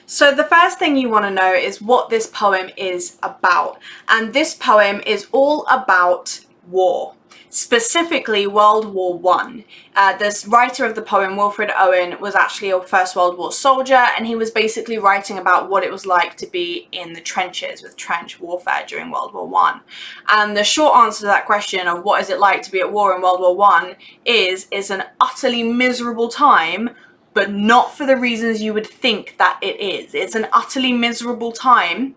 So the first thing you want to know is what this poem is about. And this poem is all about war, specifically World War One. This writer of the poem, Wilfred Owen, was actually a First World War soldier, and he was basically writing about what it was like to be in the trenches with trench warfare during World War One. And the short answer to that question of what is it like to be at war in World War One is it's an utterly miserable time, but not for the reasons you would think that it is. It's an utterly miserable time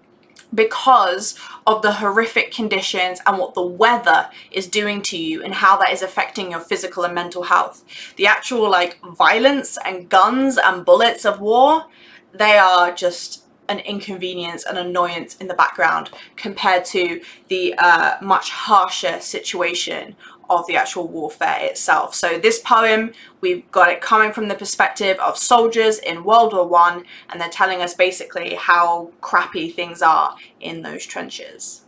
because of the horrific conditions and what the weather is doing to you and how that is affecting your physical and mental health. The actual violence and guns and bullets of war, they are just an inconvenience and annoyance in the background compared to the much harsher situation of the actual warfare itself. So this poem, we've got it coming from the perspective of soldiers in World War One, and they're telling us basically how crappy things are in those trenches.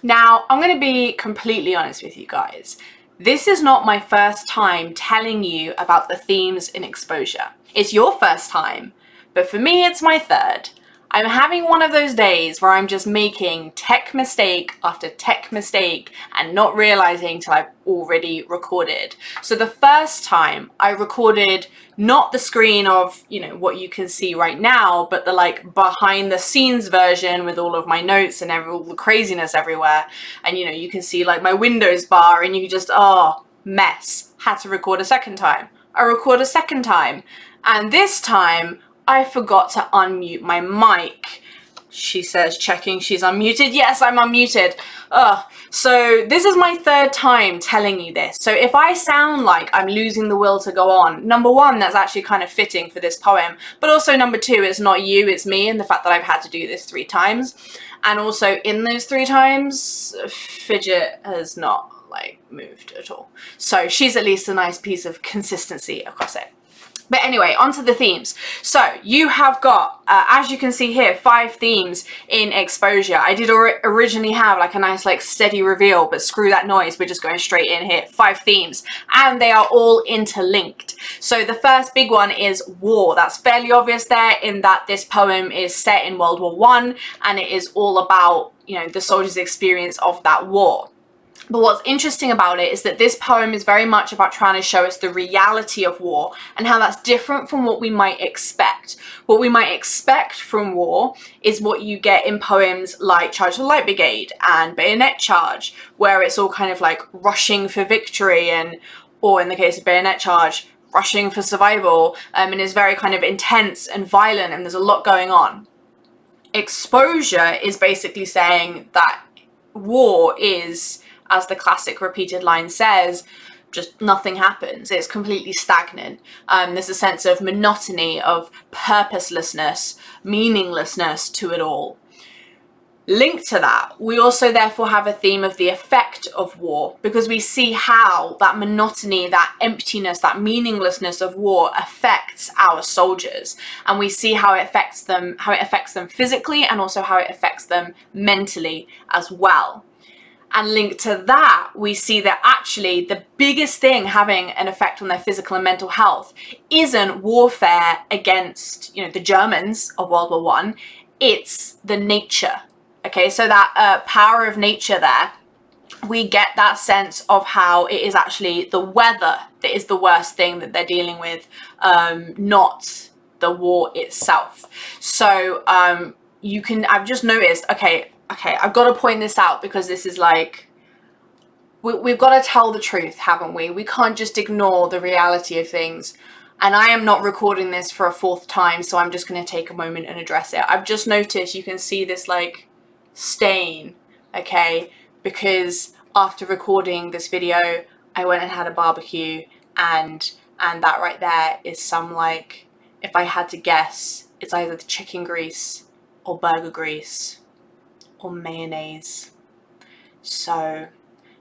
Now, I'm going to be completely honest with you guys. This is not my first time telling you about the themes in exposure. It's your first time, but for me it's my third. I'm having one of those days where I'm just making tech mistake after tech mistake and not realizing till I've already recorded. So the first time I recorded not the screen of, what you can see right now, but the behind the scenes version with all of my notes and all the craziness everywhere. And you can see my Windows bar and you just, mess. Had to record a second time. I record a second time. And this time, I forgot to unmute my mic. She says, checking she's unmuted. Yes, I'm unmuted. So this is my third time telling you this. So if I sound like I'm losing the will to go on, number one, that's actually kind of fitting for this poem. But also number two, it's not you, it's me, and the fact that I've had to do this 3 times. And also in those 3 times, Fidget has not moved at all. So she's at least a nice piece of consistency across it. But anyway, onto the themes. So you have got, as you can see here, 5 themes in exposure. I did originally have a nice steady reveal, but screw that noise, we're just going straight in here. 5 themes, and they are all interlinked. So the first big one is war. That's fairly obvious there in that this poem is set in World War One, and it is all about, the soldiers' experience of that war. But what's interesting about it is that this poem is very much about trying to show us the reality of war and how that's different from what we might expect. What we might expect from war is what you get in poems like Charge of the Light Brigade and Bayonet Charge, where it's all kind of rushing for victory or in the case of Bayonet Charge, rushing for survival, and is very kind of intense and violent and there's a lot going on. Exposure is basically saying that war is, as the classic repeated line says, just nothing happens. It's completely stagnant. There's a sense of monotony, of purposelessness, meaninglessness to it all. Linked to that, we also therefore have a theme of the effect of war, because we see how that monotony, that emptiness, that meaninglessness of war affects our soldiers, and we see how it affects them physically and also how it affects them mentally as well. And linked to that, we see that actually the biggest thing having an effect on their physical and mental health isn't warfare against, the Germans of World War One. It's the nature. Okay, so that power of nature there, we get that sense of how it is actually the weather that is the worst thing that they're dealing with, not the war itself. So I've just noticed, okay, I've got to point this out because this is we've got to tell the truth, haven't we? We can't just ignore the reality of things. And I am not recording this for a 4th time, so I'm just going to take a moment and address it. I've just noticed you can see this stain, okay? Because after recording this video, I went and had a barbecue, and that right there is some if I had to guess, it's either the chicken grease or burger grease or mayonnaise. So,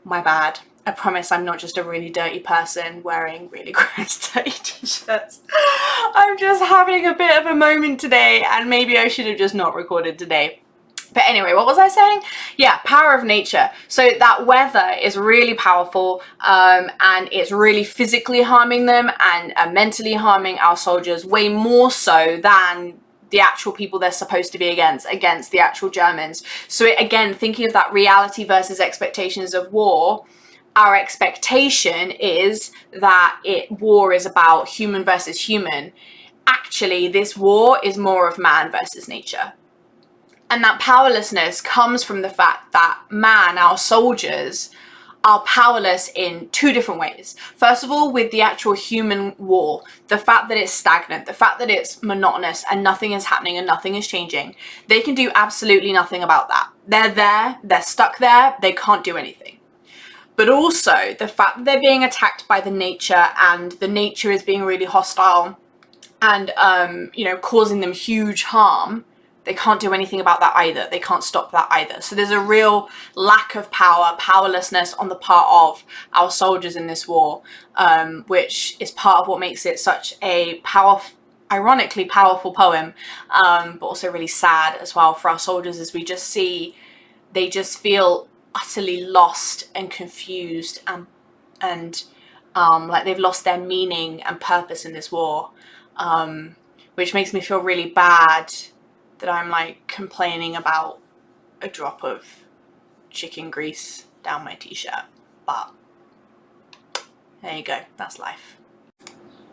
my bad. I promise I'm not just a really dirty person wearing really gross dirty t-shirts. I'm just having a bit of a moment today, and maybe I should have just not recorded today. But anyway, what was I saying? Yeah, power of nature. So that weather is really powerful, and it's really physically harming them and mentally harming our soldiers way more so than the actual people they're supposed to be against the actual Germans. So again, thinking of that reality versus expectations of war, our expectation is that war is about human versus human. Actually, this war is more of man versus nature. And that powerlessness comes from the fact that man, our soldiers, are powerless in two different ways. First of all, with the actual human war, the fact that it's stagnant, the fact that it's monotonous and nothing is happening and nothing is changing, they can do absolutely nothing about that. They're there, they're stuck there, they can't do anything. But also the fact that they're being attacked by the nature, and the nature is being really hostile and causing them huge harm, they can't do anything about that either. They can't stop that either. So there's a real lack of powerlessness on the part of our soldiers in this war, which is part of what makes it such a ironically powerful poem, but also really sad as well for our soldiers, as we just see they just feel utterly lost and confused and like they've lost their meaning and purpose in this war, which makes me feel really bad that I'm like complaining about a drop of chicken grease down my t-shirt, but there you go, that's life.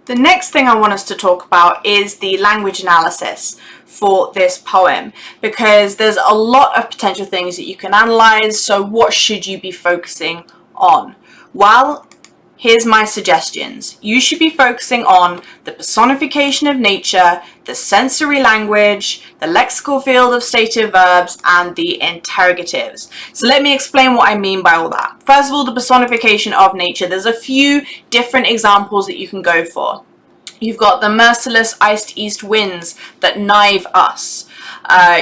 The next thing I want us to talk about is the language analysis for this poem, because there's a lot of potential things that you can analyze. So what should you be focusing on? Well, here's my suggestions. You should be focusing on the personification of nature, the sensory language, the lexical field of stative verbs, and the interrogatives. So let me explain what I mean by all that. First of all, the personification of nature. There's a few different examples that you can go for. You've got the merciless iced east winds that knife us.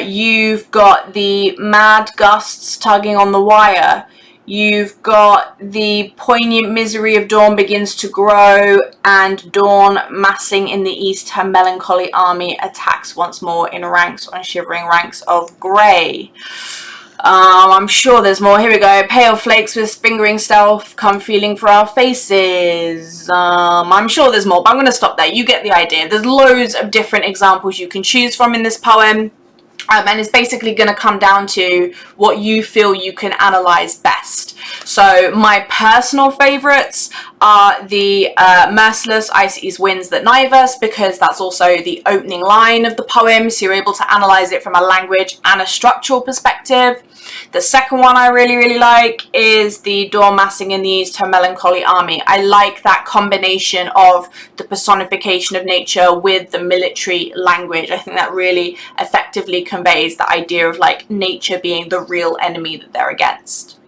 You've got the mad gusts tugging on the wire. You've got the poignant misery of dawn begins to grow, and dawn massing in the east, her melancholy army attacks once more in ranks on shivering ranks of grey. I'm sure there's more. Here we go. Pale flakes with fingering stealth come feeling for our faces. I'm sure there's more, but I'm going to stop there. You get the idea. There's loads of different examples you can choose from in this poem. And it's basically going to come down to what you feel you can analyze best. So my personal favorites are the merciless icy east winds that knife us, because that's also the opening line of the poem, so you're able to analyze it from a language and a structural perspective. The second one I really like is the dawn massing in the east, her melancholy army. I like that combination of the personification of nature with the military language. I think that really effectively conveys the idea of like nature being the real enemy that they're against.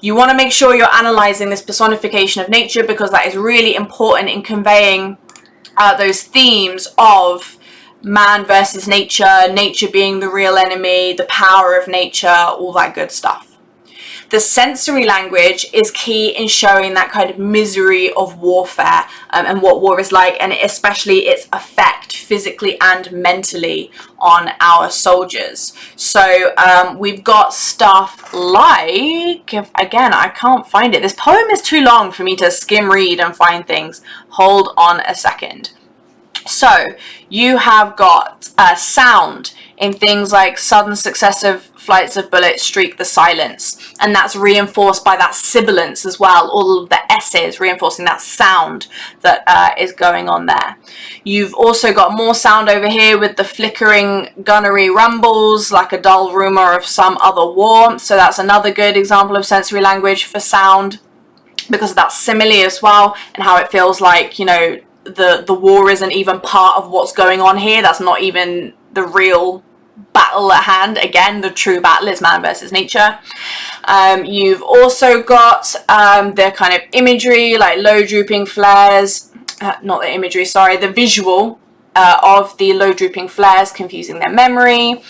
You want to make sure you're analyzing this personification of nature, because that is really important in conveying those themes of man versus nature, nature being the real enemy, the power of nature, all that good stuff. The sensory language is key in showing that kind of misery of warfare, and what war is like, and especially its effect physically and mentally on our soldiers. So we've got stuff like, again, I can't find it. This poem is too long for me to skim read and find things. Hold on a second. So you have got sound in things like sudden successive flights of bullets streak the silence, and that's reinforced by that sibilance as well, all of the S's reinforcing that sound that is going on there. You've also got more sound over here with the flickering gunnery rumbles, like a dull rumour of some other war, so that's another good example of sensory language for sound, because of that simile as well, and how it feels like, you know, the war isn't even part of what's going on here. That's not even the real battle at hand. Again, the true battle is man versus nature. You've also got the kind of imagery, like low drooping flares, not the imagery, sorry, the visual of the low drooping flares confusing their memory.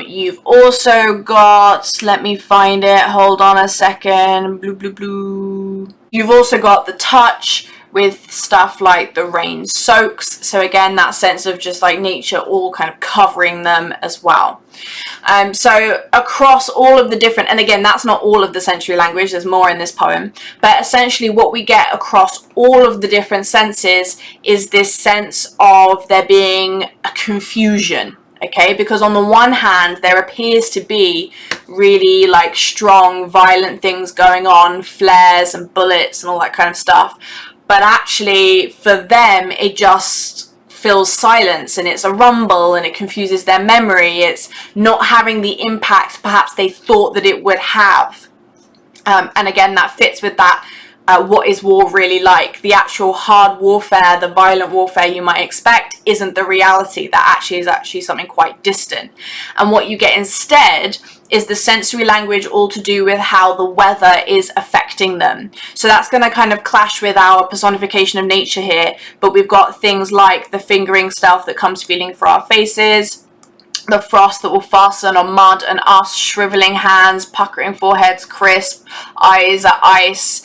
You've also got, let me find it, hold on a second, blue. You've also got the touch with stuff like the rain soaks. So again, that sense of just like nature all kind of covering them as well. So across all of the different, and again, that's not all of the sensory language, there's more in this poem, but essentially what we get across all of the different senses is this sense of there being a confusion. Okay, because on the one hand, there appears to be really like strong, violent things going on, flares and bullets and all that kind of stuff. But actually, for them, it just fills silence, and it's a rumble, and it confuses their memory. It's not having the impact perhaps they thought that it would have. And again, that fits with that. What is war really like? The actual hard warfare, the violent warfare you might expect, isn't the reality. That actually is actually something quite distant. And what you get instead is the sensory language all to do with how the weather is affecting them. So that's going to kind of clash with our personification of nature here, but we've got things like the fingering stuff that comes feeling for our faces, the frost that will fasten on mud and us, shriveling hands, puckering foreheads, crisp, eyes are ice.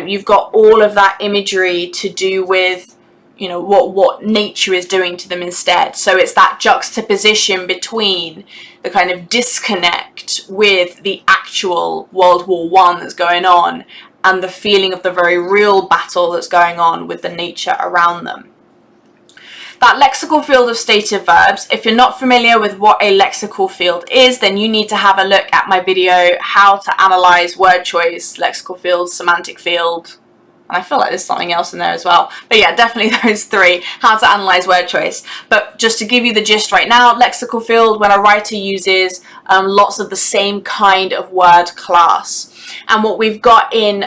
You've got all of that imagery to do with, you know, what nature is doing to them instead. So it's that juxtaposition between the kind of disconnect with the actual World War I that's going on and the feeling of the very real battle that's going on with the nature around them. That lexical field of stative verbs, if you're not familiar with what a lexical field is, then you need to have a look at my video, how to analyze word choice, lexical field, semantic field, and I feel like there's something else in there as well. But yeah, definitely those three, how to analyze word choice. But just to give you the gist right now, lexical field, when a writer uses lots of the same kind of word class. And what we've got in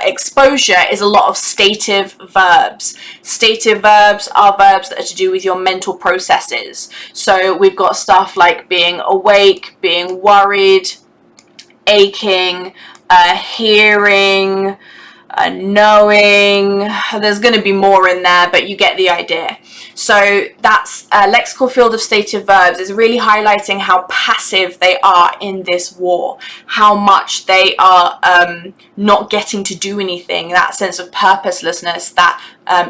exposure is a lot of stative verbs. Stative verbs are verbs that are to do with your mental processes. So we've got stuff like being awake, being worried, aching, hearing, knowing. There's going to be more in there, but you get the idea. So that's a lexical field of stative verbs is really highlighting how passive they are in this war, how much they are not getting to do anything, that sense of purposelessness, that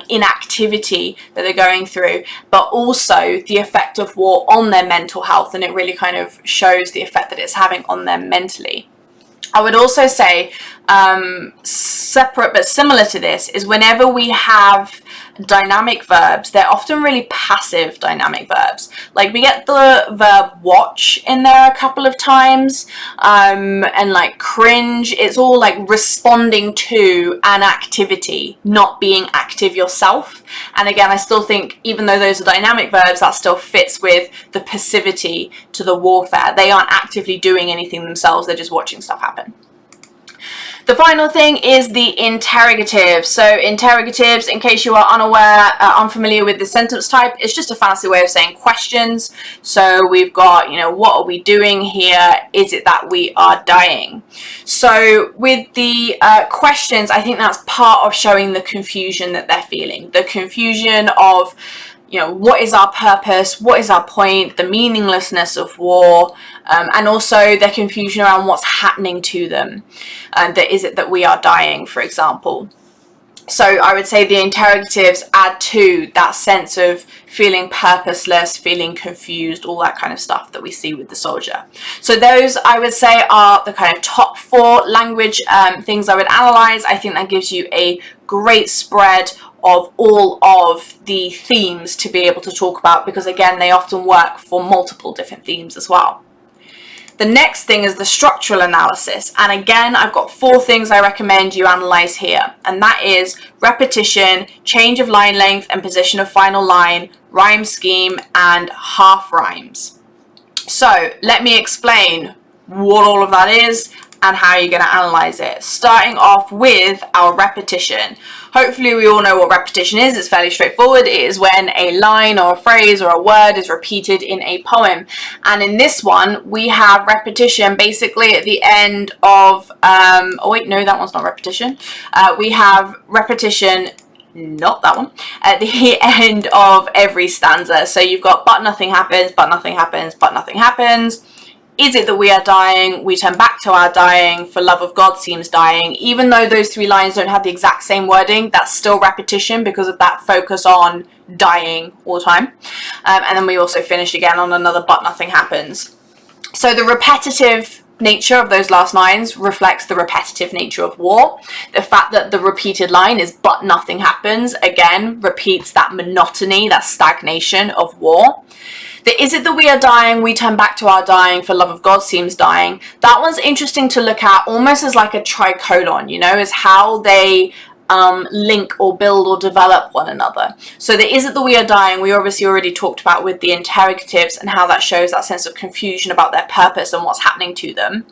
inactivity that they're going through, but also the effect of war on their mental health, and it really kind of shows the effect that it's having on them mentally. I would also say, separate but similar to this, is whenever we have dynamic verbs, they're often really passive dynamic verbs. Like we get the verb watch in there a couple of times, and like cringe, it's all like responding to an activity, not being active yourself. And again, I still think even though those are dynamic verbs, that still fits with the passivity to the warfare. They aren't actively doing anything themselves, they're just watching stuff happen. The final thing is the interrogative. So interrogatives, in case you are unaware, unfamiliar with the sentence type, it's just a fancy way of saying questions. So we've got, you know, what are we doing here? Is it that we are dying? So with the questions, I think that's part of showing the confusion that they're feeling. The confusion of, you know, what is our purpose? What is our point? The meaninglessness of war, and also their confusion around what's happening to them. That is it that we are dying, for example. So I would say the interrogatives add to that sense of feeling purposeless, feeling confused, all that kind of stuff that we see with the soldier. So those, I would say, are the kind of top 4 language things I would analyze. I think that gives you a great spread of all of the themes to be able to talk about, because again, they often work for multiple different themes as well. The next thing is the structural analysis, and again, I've got 4 things I recommend you analyze here, and that is repetition, change of line length and position of final line, rhyme scheme, and half rhymes. So let me explain what all of that is and how you're going to analyze it, starting off with our repetition. Hopefully we all know what repetition is. It's fairly straightforward. It is when a line or a phrase or a word is repeated in a poem. And in this one, we have repetition basically at the end of, oh wait, no, that one's not repetition. We have repetition, not that one, at the end of every stanza. So you've got but nothing happens, but nothing happens, but nothing happens. Is it that we are dying? We turn back to our dying. For love of God seems dying. Even though those 3 lines don't have the exact same wording, that's still repetition because of that focus on dying all the time. And then we also finish again on another but nothing happens. So the repetitive nature of those last lines reflects the repetitive nature of war. The fact that the repeated line is but nothing happens, again, repeats that monotony, that stagnation of war. The is it that we are dying, we turn back to our dying, for love of God seems dying. That one's interesting to look at almost as like a tricolon, you know, as how they link or build or develop one another. So the is it that we are dying, we obviously already talked about with the interrogatives and how that shows that sense of confusion about their purpose and what's happening to them.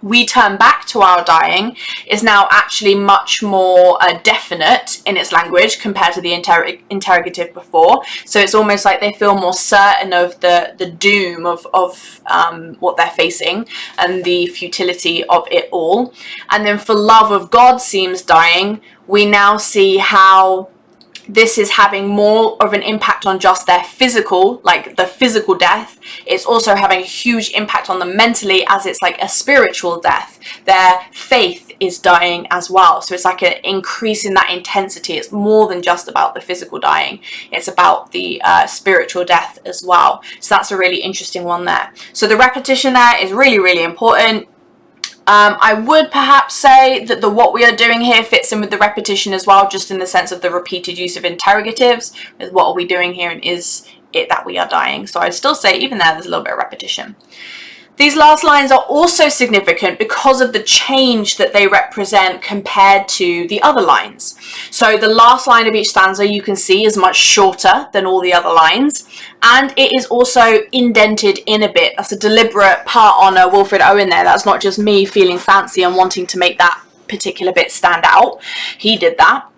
We turn back to our dying is now actually much more definite in its language compared to the interrogative before. So it's almost like they feel more certain of the doom of what they're facing and the futility of it all. And then for love of God seems dying, we now see how this is having more of an impact on just their physical, like the physical death. It's also having a huge impact on them mentally, as it's like a spiritual death. Their faith is dying as well. So it's like an increase in that intensity. It's more than just about the physical dying. It's about the spiritual death as well. So that's a really interesting one there. So the repetition there is really, really important. I would perhaps say that the what we are doing here fits in with the repetition as well, just in the sense of the repeated use of interrogatives, with what are we doing here and is it that we are dying. So I'd still say even there's a little bit of repetition. These last lines are also significant because of the change that they represent compared to the other lines. So the last line of each stanza you can see is much shorter than all the other lines, and it is also indented in a bit. That's a deliberate part on Wilfred Owen there. That's not just me feeling fancy and wanting to make that particular bit stand out. He did that.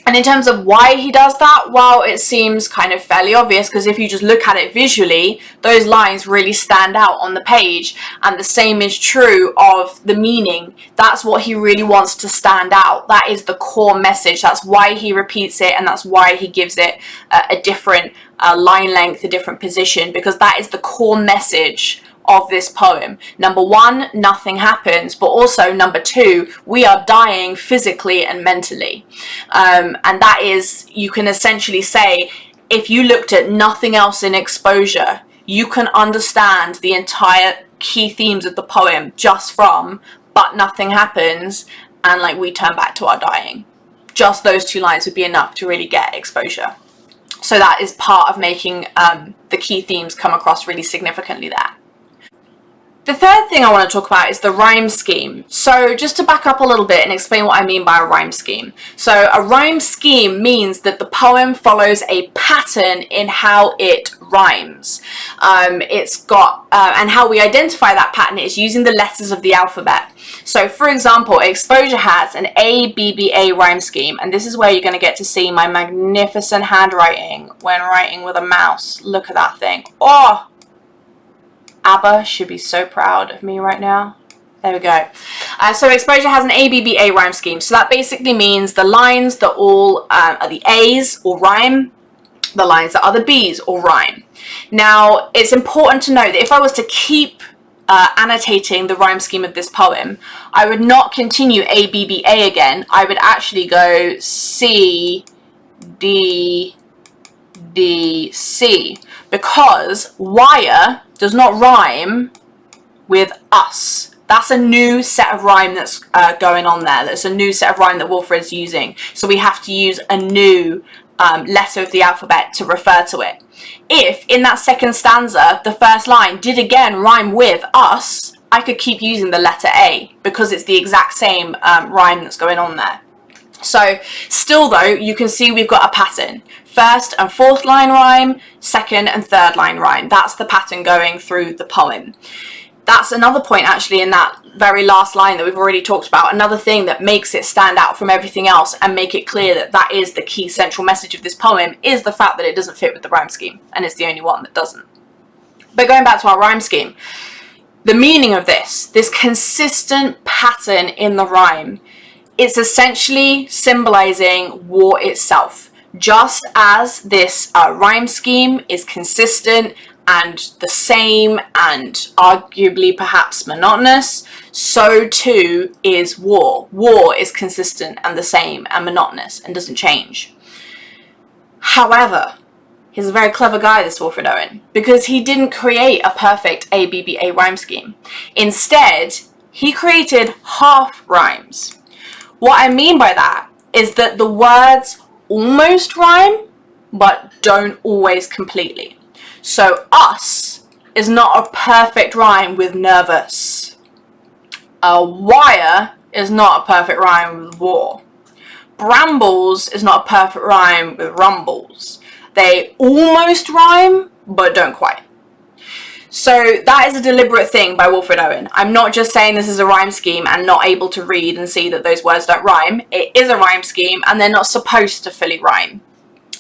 And in terms of why he does that, well, it seems kind of fairly obvious, because if you just look at it visually, those lines really stand out on the page. And the same is true of the meaning. That's what he really wants to stand out. That is the core message. That's why he repeats it, and that's why he gives it a different line length, a different position, because that is the core message of this poem. Number 1, nothing happens, but also number 2, we are dying physically and mentally. And that is, you can essentially say, if you looked at nothing else in exposure, you can understand the entire key themes of the poem just from but nothing happens and like we turn back to our dying. Just those 2 lines would be enough to really get exposure. So that is part of making the key themes come across really significantly there. The third thing I want to talk about is the rhyme scheme. So just to back up a little bit and explain what I mean by a rhyme scheme. So a rhyme scheme means that the poem follows a pattern in how it rhymes. It's got, and how we identify that pattern is using the letters of the alphabet. So for example, Exposure has an ABBA rhyme scheme, and this is where you're going to get to see my magnificent handwriting when writing with a mouse. Look at that thing. Oh! ABBA should be so proud of me right now. There we go. So Exposure has an ABBA rhyme scheme. So that basically means the lines that all are the A's or rhyme, the lines that are the B's or rhyme. Now, it's important to note that if I was to keep annotating the rhyme scheme of this poem, I would not continue ABBA again. I would actually go C, D, D, C, because wire does not rhyme with us. That's a new set of rhyme that's going on there. That's a new set of rhyme that Wilfred's using. So we have to use a new letter of the alphabet to refer to it. If in that second stanza, the first line did again rhyme with us, I could keep using the letter A because it's the exact same rhyme that's going on there. So still though, you can see we've got a pattern. First and fourth line rhyme, second and third line rhyme. That's the pattern going through the poem. That's another point actually in that very last line that we've already talked about. Another thing that makes it stand out from everything else and make it clear that that is the key central message of this poem is the fact that it doesn't fit with the rhyme scheme, and it's the only one that doesn't. But going back to our rhyme scheme, the meaning of this consistent pattern in the rhyme, it's essentially symbolizing war itself. Just as this rhyme scheme is consistent and the same and arguably perhaps monotonous, so too is war. War is consistent and the same and monotonous and doesn't change. However, he's a very clever guy, this Wilfred Owen, because he didn't create a perfect ABBA rhyme scheme. Instead, he created half rhymes. What I mean by that is that the words almost rhyme, but don't always completely. So us is not a perfect rhyme with nervous. A wire is not a perfect rhyme with war. Brambles is not a perfect rhyme with rumbles. They almost rhyme, but don't quite. So that is a deliberate thing by Wilfred Owen. I'm not just saying this is a rhyme scheme and not able to read and see that those words don't rhyme. It is a rhyme scheme and they're not supposed to fully rhyme.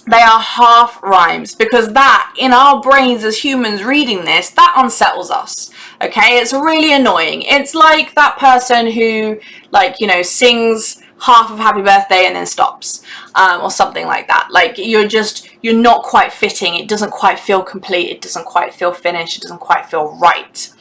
They are half rhymes, because that, in our brains as humans reading this, that unsettles us. Okay, it's really annoying. It's like that person who, like, you know, sings half of Happy Birthday and then stops, or something like that. Like, you're not quite fitting. It doesn't quite feel complete. It doesn't quite feel finished. It doesn't quite feel right.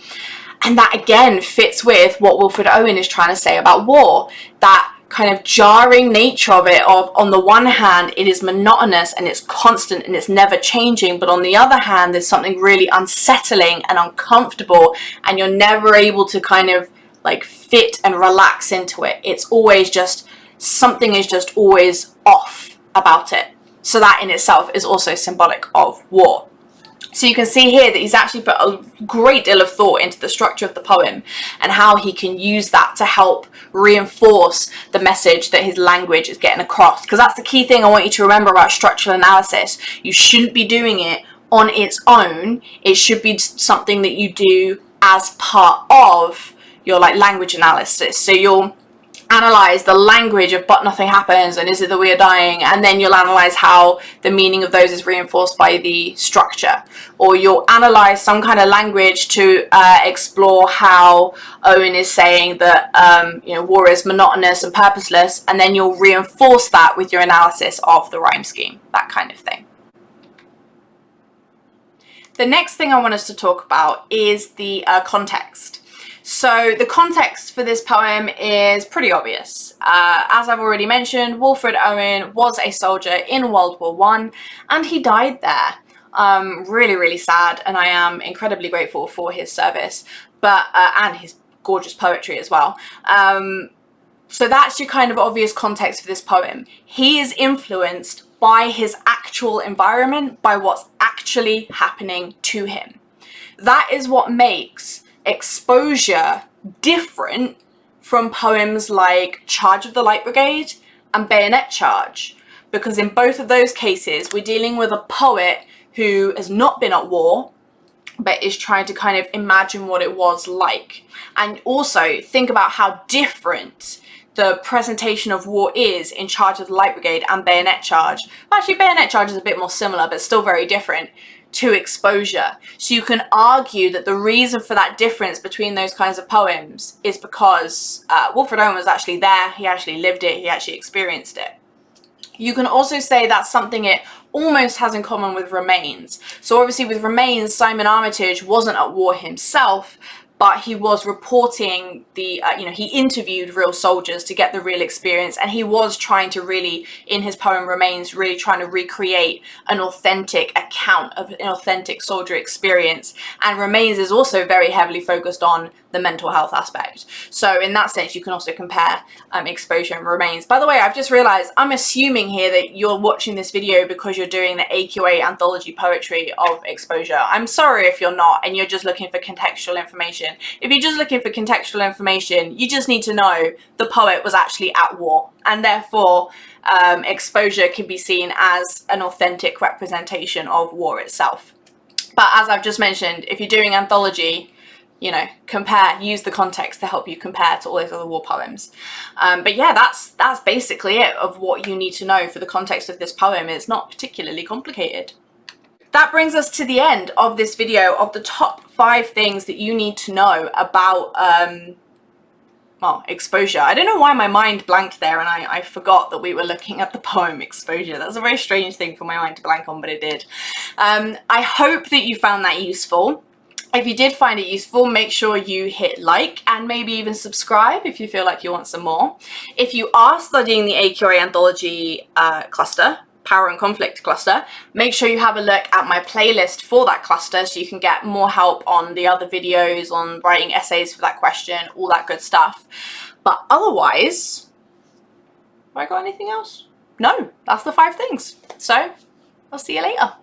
And that again fits with what Wilfred Owen is trying to say about war. That kind of jarring nature of it, of on the one hand it is monotonous and it's constant and it's never changing, but on the other hand there's something really unsettling and uncomfortable and you're never able to kind of like fit and relax into it. It's always just, something is just always off about it. So that in itself is also symbolic of war. So you can see here that he's actually put a great deal of thought into the structure of the poem and how he can use that to help reinforce the message that his language is getting across. Because that's the key thing I want you to remember about structural analysis. You shouldn't be doing it on its own. It should be something that you do as part of your language analysis. So you'll analyze the language of but nothing happens and is it that we are dying, and then you'll analyze how the meaning of those is reinforced by the structure, or you'll analyze some kind of language to explore how Owen is saying that war is monotonous and purposeless, and then you'll reinforce that with your analysis of the rhyme scheme, that kind of thing. The next thing I want us to talk about is the context. So the context for this poem is pretty obvious. As I've already mentioned, Wilfred Owen was a soldier in World War I and he died there. Really, really sad, and I am incredibly grateful for his service, but and his gorgeous poetry as well. So that's your kind of obvious context for this poem. He is influenced by his actual environment, by what's actually happening to him. That is what makes Exposure different from poems like Charge of the Light Brigade and Bayonet Charge, because in both of those cases we're dealing with a poet who has not been at war but is trying to kind of imagine what it was like, and also think about how different the presentation of war is in Charge of the Light Brigade and Bayonet Charge. Well, actually Bayonet Charge is a bit more similar but still very different to Exposure. So you can argue that the reason for that difference between those kinds of poems is because Wilfred Owen was actually there, he actually lived it, he actually experienced it. You can also say that's something it almost has in common with Remains. So obviously with Remains, Simon Armitage wasn't at war himself, but he was reporting the, he interviewed real soldiers to get the real experience, and he was trying to really, in his poem Remains, really trying to recreate an authentic account of an authentic soldier experience. And Remains is also very heavily focused on the mental health aspect. So in that sense, you can also compare Exposure and Remains. By the way, I've just realized I'm assuming here that you're watching this video because you're doing the AQA anthology poetry of Exposure. I'm sorry if you're not and you're just looking for contextual information. If you're just looking for contextual information, you just need to know the poet was actually at war, and therefore Exposure can be seen as an authentic representation of war itself. But as I've just mentioned, if you're doing anthology, use the context to help you compare to all those other war poems. But yeah, that's basically it of what you need to know for the context of this poem. It's not particularly complicated. That brings us to the end of this video of the top 5 things that you need to know about well, Exposure. I don't know why my mind blanked there and I forgot that we were looking at the poem Exposure. That's a very strange thing for my mind to blank on, but it did. I hope that you found that useful. If you did find it useful, make sure you hit like and maybe even subscribe if you feel like you want some more. If you are studying the AQA Anthology cluster, Power and Conflict cluster, make sure you have a look at my playlist for that cluster so you can get more help on the other videos, on writing essays for that question, all that good stuff. But otherwise, have I got anything else? No, that's the 5 things. So I'll see you later.